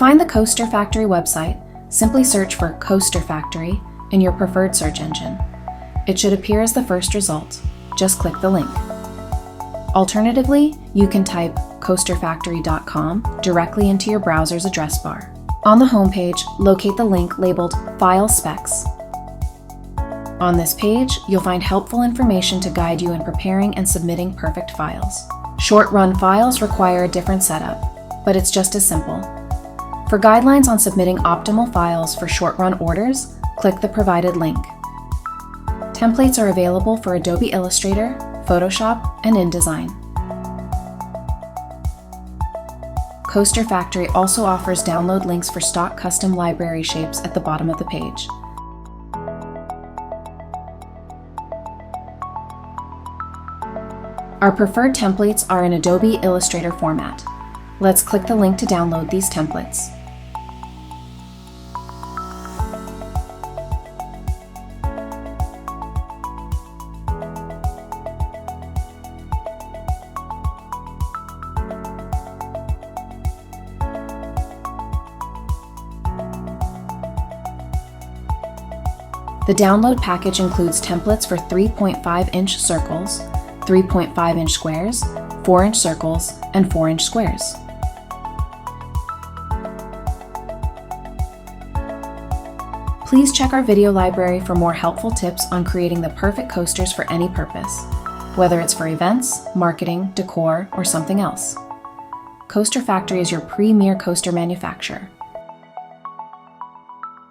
find the Coaster Factory website, simply search for Coaster Factory in your preferred search engine. It should appear as the first result. Just click the link. Alternatively, you can type coasterfactory.com directly into your browser's address bar. On the homepage, locate the link labeled File Specs. On this page, you'll find helpful information to guide you in preparing and submitting perfect files. Short-run files require a different setup, but it's just as simple. For guidelines on submitting optimal files for short-run orders, click the provided link. Templates are available for Adobe Illustrator, Photoshop, and InDesign. Coaster Factory also offers download links for stock custom library shapes at the bottom of the page. Our preferred templates are in Adobe Illustrator format. Let's click the link to download these templates. The download package includes templates for 3.5-inch circles, 3.5-inch squares, 4-inch circles, and 4-inch squares. Please check our video library for more helpful tips on creating the perfect coasters for any purpose, whether it's for events, marketing, decor, or something else. Coaster Factory is your premier coaster manufacturer.